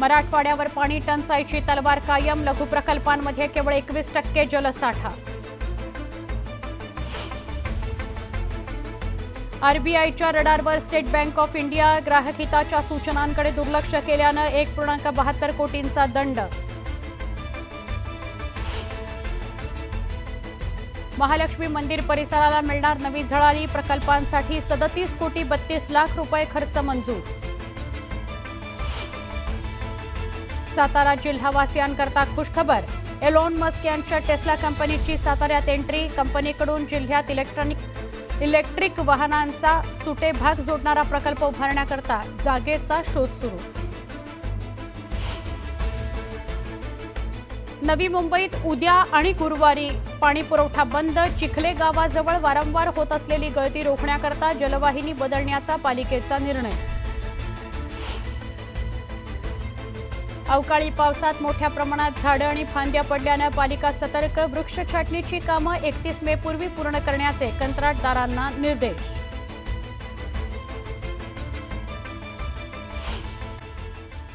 मराठवाड्यावर पाणी टंचाईची तलवार कायम, लघु प्रकल्पांमध्ये केवळ 21% जलसाठा. आरबीआयच्या रडारवर स्टेट बँक ऑफ इंडिया, ग्राहक हिताच्या सूचनांकडे दुर्लक्ष केल्यानं 1.72 कोटींचा दंड. महालक्ष्मी मंदिर परिसराला मिळणार नवी झळाळी, प्रकल्पांसाठी 37 कोटी 32 लाख रुपये खर्च मंजूर. सातारा जिल्हावासियांकरता खुशखबर, एलॉन मस्क यांच्या टेस्ला कंपनीची साताऱ्यात एंट्री. कंपनीकडून जिल्ह्यात इलेक्ट्रिक वाहनांचा सुटे भाग जोडणारा प्रकल्प उभारण्याकरता जागेचा शोध सुरू. नवी मुंबईत उद्या आणि गुरुवारी पाणी पुरवठा बंद. चिखले गावाजवळ वारंवार होत असलेली गळती रोखण्याकरता जलवाहिनी बदलण्याचा पालिकेचा निर्णय. अवकाळी पावसात मोठ्या प्रमाणात झाडं आणि फांद्या पडल्यानं पालिका सतर्क. वृक्ष छाटणीची कामं 31 मे पूर्वी पूर्ण करण्याचे कंत्राटदारांना निर्देश.